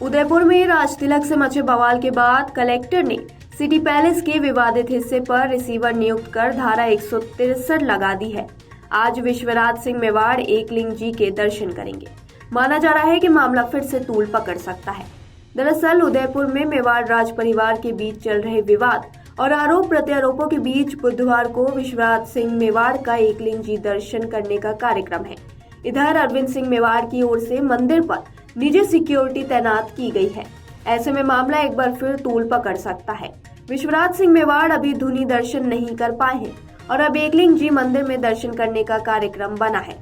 उदयपुर में राजतिलक से मचे बवाल के बाद कलेक्टर ने सिटी पैलेस के विवादित हिस्से पर रिसीवर नियुक्त कर धारा 163 लगा दी है। आज विश्वराज सिंह मेवाड़ एकलिंग जी के दर्शन करेंगे। माना जा रहा है कि मामला फिर से तूल पकड़ सकता है। दरअसल उदयपुर में मेवाड़ राज परिवार के बीच चल रहे विवाद और आरोप प्रत्यारोपों के बीच बुधवार को विश्वराज सिंह मेवाड़ का एकलिंग जी दर्शन करने का कार्यक्रम है। इधर अरविंद सिंह मेवाड़ की ओर से मंदिर पर निजी सिक्योरिटी तैनात की गई है। ऐसे में मामला एक बार फिर तूल पकड़ सकता है। विश्वराज सिंह मेवाड़ अभी धुनी दर्शन नहीं कर पाए हैं और अब एकलिंग जी मंदिर में दर्शन करने का कार्यक्रम बना है।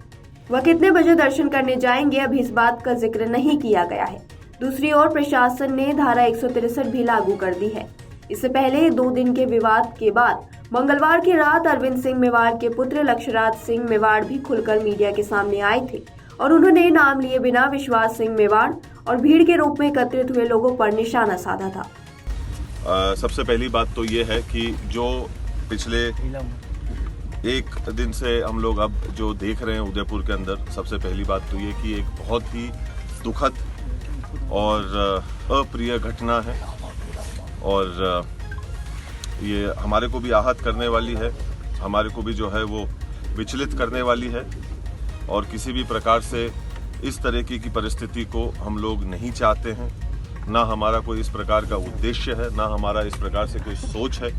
वह कितने बजे दर्शन करने जाएंगे अभी इस बात का जिक्र नहीं किया गया है। दूसरी ओर प्रशासन ने धारा 163 भी लागू कर दी है। इससे पहले 2 दिन के विवाद के बाद मंगलवार की रात अरविंद सिंह मेवाड़ के पुत्र लक्षराज सिंह मेवाड़ भी खुलकर मीडिया के सामने आए थे और उन्होंने नाम लिए बिना विश्वास सिंह मेवाड़ और भीड़ के रूप में एकत्रित हुए लोगों पर निशाना साधा था। सबसे पहली बात तो ये है कि जो पिछले एक दिन से हम लोग अब जो देख रहे हैं उदयपुर के अंदर, सबसे पहली बात तो ये कि एक बहुत ही दुखद और अप्रिय घटना है और ये हमारे को भी आहत करने वाली है, हमारे को भी जो है वो विचलित करने वाली है और किसी भी प्रकार से इस तरह की परिस्थिति को हम लोग नहीं चाहते हैं। ना हमारा कोई इस प्रकार का उद्देश्य है, ना हमारा इस प्रकार से कोई सोच है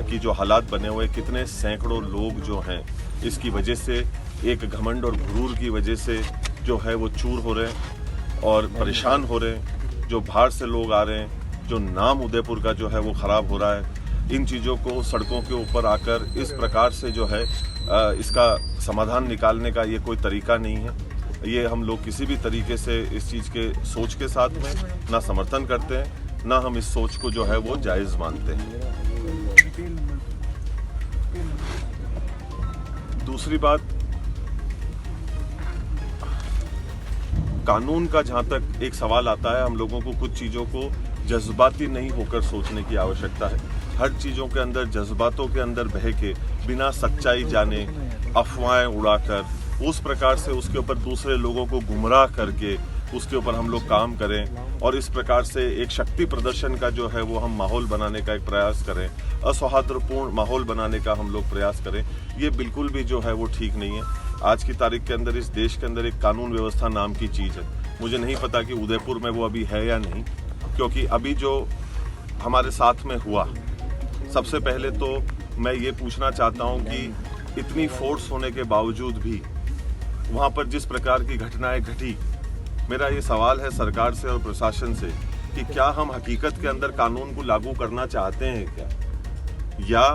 कि जो हालात बने हुए कितने सैकड़ों लोग जो हैं इसकी वजह से, एक घमंड और गुरूर की वजह से जो है वो चूर हो रहे हैं और परेशान हो रहे हैं। जो बाहर से लोग आ रहे हैं, जो नाम उदयपुर का जो है वो ख़राब हो रहा है। इन चीज़ों को सड़कों के ऊपर आकर इस प्रकार से जो है इसका समाधान निकालने का ये कोई तरीका नहीं है। ये हम लोग किसी भी तरीके से इस चीज़ के सोच के साथ में ना समर्थन करते हैं, ना हम इस सोच को जो है वो जायज़ मानते हैं। दूसरी बात, कानून का जहां तक एक सवाल आता है, हम लोगों को कुछ चीज़ों को जज्बाती नहीं होकर सोचने की आवश्यकता है। हर चीज़ों के अंदर जज्बातों के अंदर बह के बिना सच्चाई जाने अफवाहें उड़ाकर उस प्रकार से उसके ऊपर दूसरे लोगों को गुमराह करके उसके ऊपर हम लोग काम करें और इस प्रकार से एक शक्ति प्रदर्शन का जो है वो हम माहौल बनाने का एक प्रयास करें, असौहार्दपूर्ण माहौल बनाने का हम लोग प्रयास करें, ये बिल्कुल भी जो है वो ठीक नहीं है। आज की तारीख के अंदर इस देश के अंदर एक कानून व्यवस्था नाम की चीज़ है। मुझे नहीं पता कि उदयपुर में वो अभी है या नहीं, क्योंकि अभी जो हमारे साथ में हुआ, सबसे पहले तो मैं ये पूछना चाहता हूँ कि इतनी फोर्स होने के बावजूद भी वहाँ पर जिस प्रकार की घटनाएं घटी, मेरा ये सवाल है सरकार से और प्रशासन से कि क्या हम हकीकत के अंदर कानून को लागू करना चाहते हैं क्या, या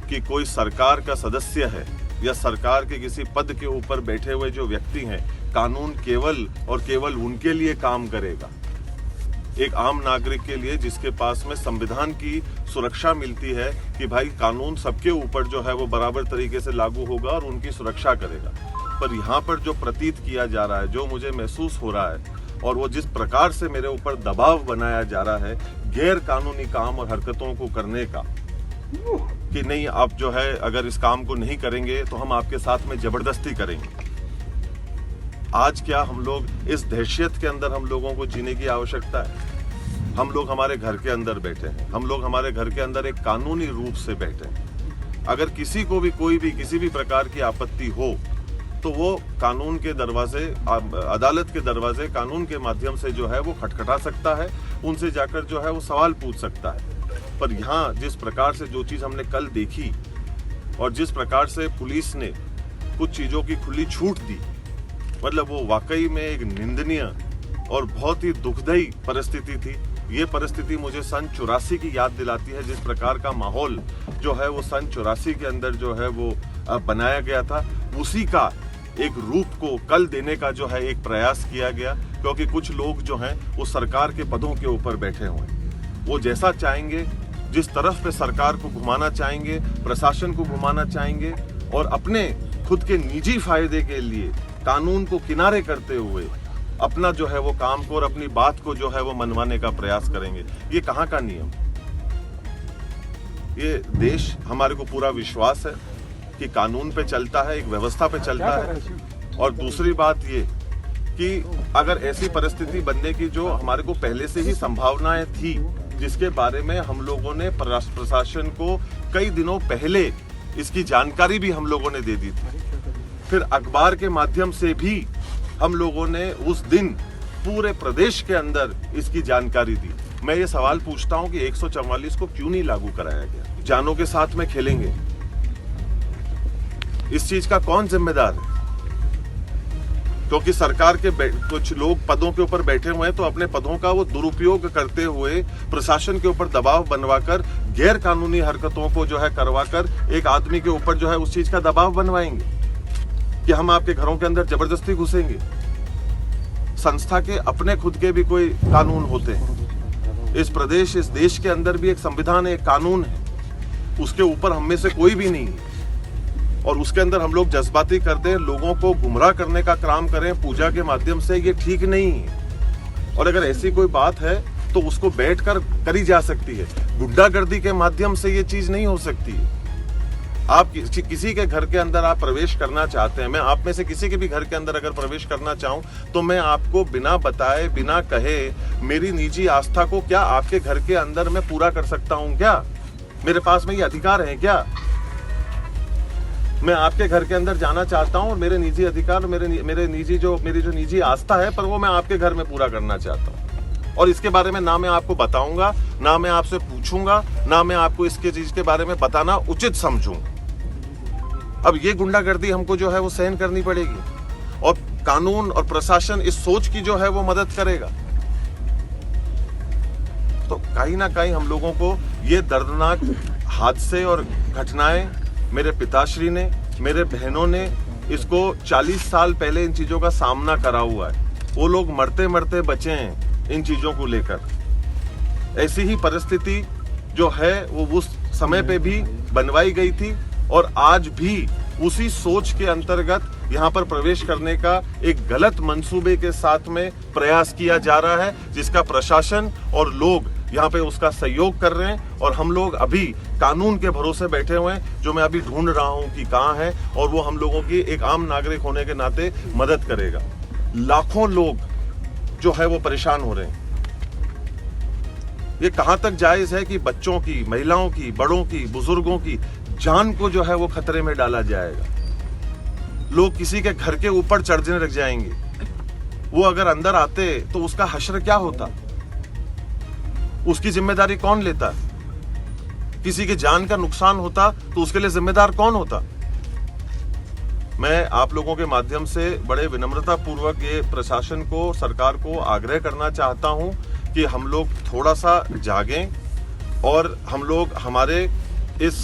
कि कोई सरकार का सदस्य है या सरकार के किसी पद के ऊपर बैठे हुए जो व्यक्ति हैं, कानून केवल और केवल उनके लिए काम करेगा, एक आम नागरिक के लिए जिसके पास में संविधान की सुरक्षा मिलती है कि भाई कानून सबके ऊपर जो है वो बराबर तरीके से लागू होगा और उनकी सुरक्षा करेगा। पर यहाँ पर जो प्रतीत किया जा रहा है, जो मुझे महसूस हो रहा है और वो जिस प्रकार से मेरे ऊपर दबाव बनाया जा रहा है गैर कानूनी काम और हरकतों को करने का, कि नहीं आप जो है अगर इस काम को नहीं करेंगे तो हम आपके साथ में जबरदस्ती करेंगे। आज क्या हम लोग इस दहशत के अंदर हम लोगों को जीने की आवश्यकता है? हम लोग हमारे घर के अंदर बैठे हैं, हम लोग हमारे घर के अंदर एक कानूनी रूप से बैठे हैं। अगर किसी को भी कोई भी किसी भी प्रकार की आपत्ति हो तो वो कानून के दरवाजे, अदालत के दरवाजे कानून के माध्यम से जो है वो खटखटा सकता है, उनसे जाकर जो है वो सवाल पूछ सकता है। पर यहाँ जिस प्रकार से जो चीज़ हमने कल देखी और जिस प्रकार से पुलिस ने कुछ चीज़ों की खुली छूट दी, मतलब वो वाकई में एक निंदनीय और बहुत ही दुखदायी परिस्थिति थी। ये परिस्थिति मुझे सन 84 की याद दिलाती है, जिस प्रकार का माहौल जो है वो सन 84 के अंदर जो है वो बनाया गया था, उसी का एक रूप को कल देने का जो है एक प्रयास किया गया। क्योंकि कुछ लोग जो हैं वो सरकार के पदों के ऊपर बैठे हुए हैं, वो जैसा चाहेंगे, जिस तरफ पे सरकार को घुमाना चाहेंगे, प्रशासन को घुमाना चाहेंगे और अपने खुद के निजी फायदे के लिए कानून को किनारे करते हुए अपना जो है वो काम को और अपनी बात को जो है वो मनवाने का प्रयास करेंगे। ये कहाँ का नियम? ये देश, हमारे को पूरा विश्वास है कि कानून पे चलता है, एक व्यवस्था पे चलता है। और दूसरी बात ये कि अगर ऐसी परिस्थिति बनने की जो हमारे को पहले से ही संभावनाएं थी, जिसके बारे में हम लोगों ने प्रशासन को कई दिनों पहले इसकी जानकारी भी हम लोगों ने दे दी थी। फिर अखबार के माध्यम से भी हम लोगों ने उस दिन पूरे प्रदेश के अंदर इसकी जानकारी दी। मैं ये सवाल पूछता हूं कि 144 को क्यों नहीं लागू कराया गया? जानों के साथ में खेलेंगे, इस चीज का कौन जिम्मेदार है? क्योंकि सरकार के कुछ लोग पदों के ऊपर बैठे हुए हैं, तो अपने पदों का वो दुरुपयोग करते हुए प्रशासन के ऊपर दबाव बनवाकर गैर कानूनी हरकतों को जो है करवाकर एक आदमी के ऊपर जो है उस चीज का दबाव बनवाएंगे कि हम आपके घरों के अंदर जबरदस्ती घुसेंगे। संस्था के अपने खुद के भी कोई कानून होते हैं। इस प्रदेश, इस देश के अंदर भी एक संविधान है, एक कानून है, उसके ऊपर हम में से कोई भी नहीं है। और उसके अंदर हम लोग जज्बाती कर दें, लोगों को गुमराह करने का काम करें पूजा के माध्यम से, ये ठीक नहीं है। और अगर ऐसी कोई बात है तो उसको बैठकर करी जा सकती है, गुंडागर्दी के माध्यम से ये चीज नहीं हो सकती है। आप किसी के घर के अंदर आप प्रवेश करना चाहते हैं, मैं आप में से किसी के भी घर के अंदर अगर प्रवेश करना चाहूं तो मैं आपको बिना बताए, बिना कहे, मेरी निजी आस्था को क्या आपके घर के अंदर मैं पूरा कर सकता हूं? क्या मेरे पास में ये अधिकार है? क्या मैं आपके घर के अंदर जाना चाहता हूं और मेरे निजी अधिकार, मेरी जो निजी आस्था है, पर वो मैं आपके घर में पूरा करना चाहता हूं। और इसके बारे में ना मैं आपको बताऊंगा, ना मैं आपसे पूछूंगा, ना मैं आपको इसके चीज के बारे में बताना उचित समझूं। अब ये गुंडागर्दी हमको जो है वो सहन करनी पड़ेगी और कानून और प्रशासन इस सोच की जो है वो मदद करेगा। तो कहीं ना कहीं हम लोगों को ये दर्दनाक हादसे और घटनाएं, मेरे पिताश्री ने, मेरे बहनों ने इसको 40 साल पहले इन चीजों का सामना करा हुआ है। वो लोग मरते मरते बचे हैं इन चीजों को लेकर। ऐसी ही परिस्थिति जो है वो उस समय पे भी बनवाई गई थी और आज भी उसी सोच के अंतर्गत यहाँ पर प्रवेश करने का एक गलत मंसूबे के साथ में प्रयास किया जा रहा है, जिसका प्रशासन और लोग यहाँ पे उसका सहयोग कर रहे हैं। और हम लोग अभी कानून के भरोसे बैठे हुए हैं, जो मैं अभी ढूंढ रहा हूँ कि कहाँ है, और वो हम लोगों की एक आम नागरिक होने के नाते मदद करेगा। लाखों लोग जो है वो परेशान हो रहे हैं। ये कहाँ तक जायज है कि बच्चों की, महिलाओं की, बड़ों की, बुजुर्गों की जान को जो है वो खतरे में डाला जाएगा? लोग किसी के घर के ऊपर चढ़ने लग जाएंगे। वो अगर अंदर आते तो उसका हश्र क्या होता? उसकी जिम्मेदारी कौन लेता? किसी की जान का नुकसान होता तो उसके लिए जिम्मेदार कौन होता? मैं आप लोगों के माध्यम से बड़े विनम्रता पूर्वक ये प्रशासन को, सरकार को आग्रह करना चाहता हूं कि हम लोग थोड़ा सा जागें और हम लोग हमारे इस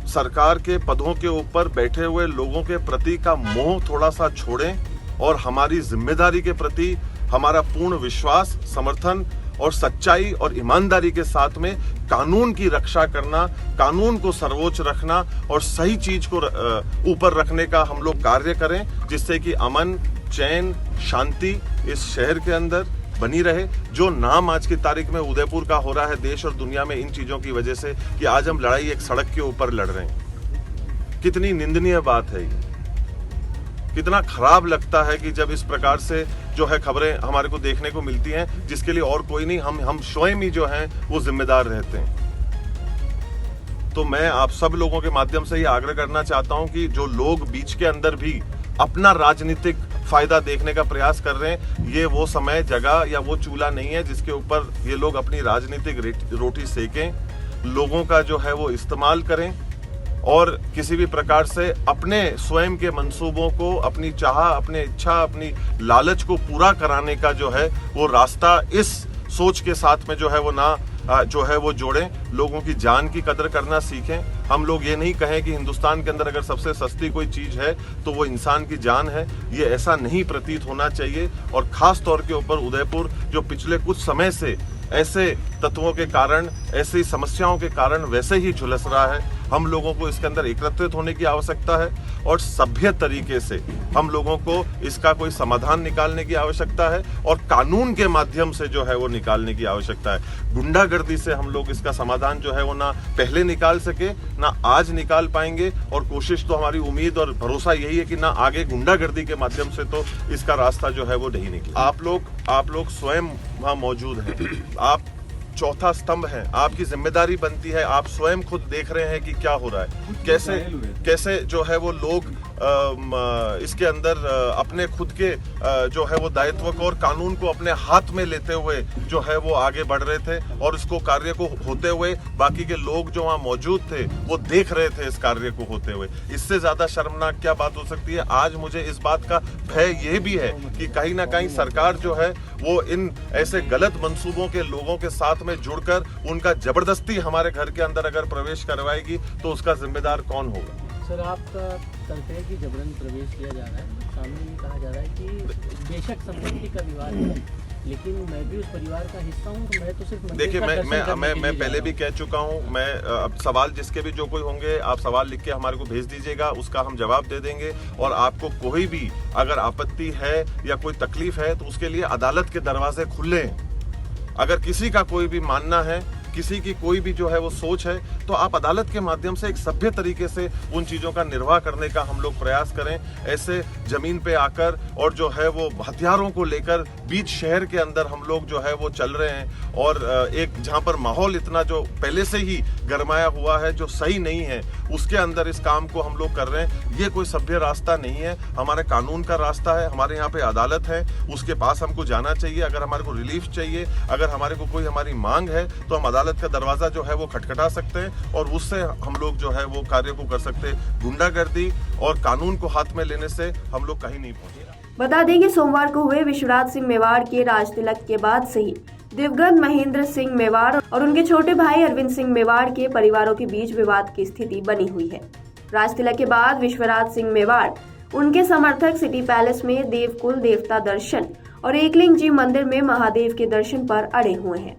सरकार के पदों के ऊपर बैठे हुए लोगों के प्रति का मोह थोड़ा सा छोड़ें और हमारी जिम्मेदारी के प्रति हमारा पूर्ण विश्वास, समर्थन और सच्चाई और ईमानदारी के साथ में कानून की रक्षा करना, कानून को सर्वोच्च रखना और सही चीज को ऊपर रखने का हम लोग कार्य करें, जिससे कि अमन, चैन, शांति इस शहर के अंदर बनी रहे। जो नाम आज की तारीख में उदयपुर का हो रहा है देश और दुनिया में इन चीजों की वजह से, कि आज हम लड़ाई एक सड़क के ऊपर लड़ रहे हैं, कितनी निंदनीय बात है ये। कितना खराब लगता है कि जब इस प्रकार से जो है खबरें हमारे को देखने को मिलती हैं, जिसके लिए और कोई नहीं, हम स्वयं ही जो हैं वो जिम्मेदार रहते हैं। तो मैं आप सब लोगों के माध्यम से ये आग्रह करना चाहता हूं कि जो लोग बीच के अंदर भी अपना राजनीतिक फायदा देखने का प्रयास कर रहे हैं, ये वो समय, जगह या वो चूल्हा नहीं है जिसके ऊपर ये लोग अपनी राजनीतिक रोटी सेकें। लोगों का जो है वो इस्तेमाल करें और किसी भी प्रकार से अपने स्वयं के मंसूबों को, अपनी चाह, अपनी इच्छा, अपनी लालच को पूरा कराने का जो है वो रास्ता इस सोच के साथ में जो है वो ना जो है वो जोड़ें। लोगों की जान की कदर करना सीखें। हम लोग ये नहीं कहें कि हिंदुस्तान के अंदर अगर सबसे सस्ती कोई चीज है तो वो इंसान की जान है, ये ऐसा नहीं प्रतीत होना चाहिए। और खास तौर के ऊपर उदयपुर जो पिछले कुछ समय से ऐसे तत्वों के कारण, ऐसी समस्याओं के कारण वैसे ही झुलस रहा है, हम लोगों को इसके अंदर एकत्रित होने की आवश्यकता है और सभ्य तरीके से हम लोगों को इसका कोई समाधान निकालने की आवश्यकता है और कानून के माध्यम से जो है वो निकालने की आवश्यकता है। गुंडागर्दी से हम लोग इसका समाधान जो है वो ना पहले निकाल सके ना आज निकाल पाएंगे, और कोशिश तो हमारी उम्मीद और भरोसा यही है कि ना आगे गुंडागर्दी के माध्यम से तो इसका रास्ता जो है वो नहीं निकले। आप लोग स्वयं वहां मौजूद हैं, आप चौथा स्तंभ है, आपकी जिम्मेदारी बनती है, आप स्वयं खुद देख रहे हैं कि क्या हो रहा है, कैसे जो है वो लोग इसके अंदर अपने खुद के जो है वो दायित्व को और कानून को अपने हाथ में लेते हुए जो है वो आगे बढ़ रहे थे, और इसको कार्य को होते हुए बाकी के लोग जो वहाँ मौजूद थे वो देख रहे थे इस कार्य को होते हुए। इससे ज्यादा शर्मनाक क्या बात हो सकती है। आज मुझे इस बात का भय ये भी है कि कहीं ना कहीं सरकार जो है वो इन ऐसे गलत मंसूबों के लोगों के साथ में जुड़कर उनका जबरदस्ती हमारे घर के अंदर अगर प्रवेश करवाएगी तो उसका जिम्मेदार कौन होगा। सर, आपका तर्क है कि जबरन प्रवेश किया जा रहा है। सामने ये कहा जा रहा है कि बेशक संपत्ति का विवाद है, लेकिन मैं भी उस परिवार का हिस्सा हूँ, तो मैं तो सिर्फ देखिए मैं पहले भी कह चुका हूँ। मैं अब सवाल जिसके भी जो कोई होंगे आप सवाल लिख के हमारे को भेज दीजिएगा, उसका हम जवाब दे देंगे। और आपको कोई भी अगर आपत्ति है या कोई तकलीफ है तो उसके लिए अदालत के दरवाजे खुले हैं। अगर किसी का कोई भी मानना है, किसी की कोई भी जो है वो सोच है, तो आप अदालत के माध्यम से एक सभ्य तरीके से उन चीज़ों का निर्वाह करने का हम लोग प्रयास करें। ऐसे जमीन पे आकर और जो है वो हथियारों को लेकर बीच शहर के अंदर हम लोग जो है वो चल रहे हैं, और एक जहाँ पर माहौल इतना जो पहले से ही गरमाया हुआ है जो सही नहीं है, उसके अंदर इस काम को हम लोग कर रहे हैं। ये कोई सभ्य रास्ता नहीं है, हमारे कानून का रास्ता है। हमारे यहाँ पे अदालत है, उसके पास हमको जाना चाहिए। अगर हमारे को रिलीफ चाहिए, अगर हमारे को कोई हमारी मांग है, तो हम अदालत का दरवाजा जो है वो खटखटा सकते हैं और उससे हम लोग जो है वो कार्य को कर सकते हैं। गुंडागर्दी और कानून को हाथ में लेने से हम लोग कहीं नहीं पहुंचे। बता दें कि सोमवार को हुए विश्वराज सिंह मेवाड़ के राजतिलक के बाद से ही दिवंगत महेंद्र सिंह मेवाड़ और उनके छोटे भाई अरविंद सिंह मेवाड़ के परिवारों के बीच विवाद की स्थिति बनी हुई है। राजतिलक के बाद विश्वराज सिंह मेवाड़, उनके समर्थक सिटी पैलेस में देवकुल देवता दर्शन और एकलिंग जी मंदिर में महादेव के दर्शन पर अड़े हुए हैं।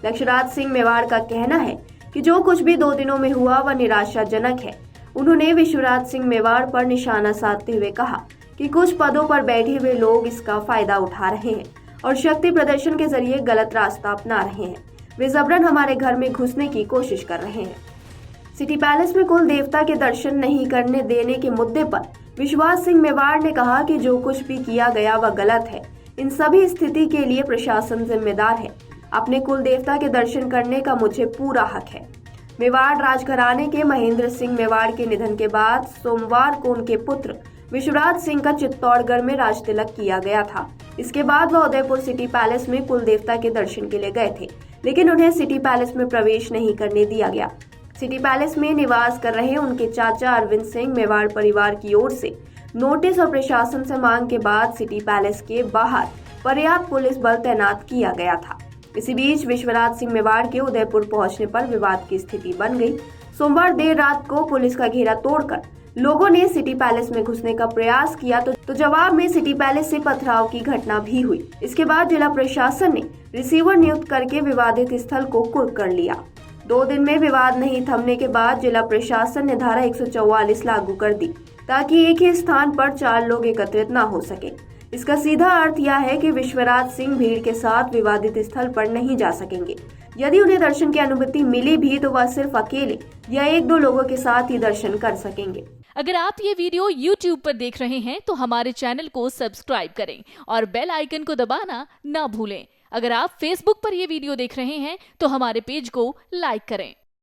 लक्ष्यराज सिंह मेवाड़ का कहना है कि जो कुछ भी 2 दिनों में हुआ वह निराशाजनक है। उन्होंने विश्वराज सिंह मेवाड़ पर निशाना साधते हुए कहा कि कुछ पदों पर बैठे हुए लोग इसका फायदा उठा रहे हैं और शक्ति प्रदर्शन के जरिए गलत रास्ता अपना रहे हैं। वे जबरन हमारे घर में घुसने की कोशिश कर रहे हैं। सिटी पैलेस में कुल देवता के दर्शन नहीं करने देने के मुद्दे पर विश्वराज सिंह मेवाड़ ने कहा कि जो कुछ भी किया गया वह गलत है। इन सभी स्थिति के लिए प्रशासन जिम्मेदार है। अपने कुल देवता के दर्शन करने का मुझे पूरा हक है। मेवाड़ राजघराने के महेंद्र सिंह मेवाड़ के निधन के बाद सोमवार को उनके पुत्र विश्वराज सिंह का चित्तौड़गढ़ में राजतिलक किया गया था। इसके बाद वह उदयपुर सिटी पैलेस में कुल देवता के दर्शन के लिए गए थे, लेकिन उन्हें सिटी पैलेस में प्रवेश नहीं करने दिया गया। सिटी पैलेस में निवास कर रहे उनके चाचा अरविंद सिंह मेवाड़ परिवार की ओर से नोटिस और प्रशासन से मांग के बाद सिटी पैलेस के बाहर पर्याप्त पुलिस बल तैनात किया गया था। इसी बीच विश्वराज सिंह मेवाड़ के उदयपुर पहुंचने पर विवाद की स्थिति बन गई। सोमवार देर रात को पुलिस का घेरा तोड़कर लोगों ने सिटी पैलेस में घुसने का प्रयास किया तो जवाब में सिटी पैलेस से पथराव की घटना भी हुई। इसके बाद जिला प्रशासन ने रिसीवर नियुक्त करके विवादित स्थल को कुर्क कर लिया। 2 दिन में विवाद नहीं थमने के बाद जिला प्रशासन ने धारा 144 लागू कर दी ताकि एक ही स्थान पर 4 लोग एकत्रित न हो सके। इसका सीधा अर्थ यह है कि विश्वराज सिंह भीड़ के साथ विवादित स्थल पर नहीं जा सकेंगे। यदि उन्हें दर्शन की अनुमति मिली भी तो वह सिर्फ अकेले या 1-2 लोगों के साथ ही दर्शन कर सकेंगे। अगर आप ये वीडियो YouTube पर देख रहे हैं तो हमारे चैनल को सब्सक्राइब करें और बेल आइकन को दबाना ना भूलें। अगर आप Facebook पर ये वीडियो देख रहे हैं तो हमारे पेज को लाइक करें।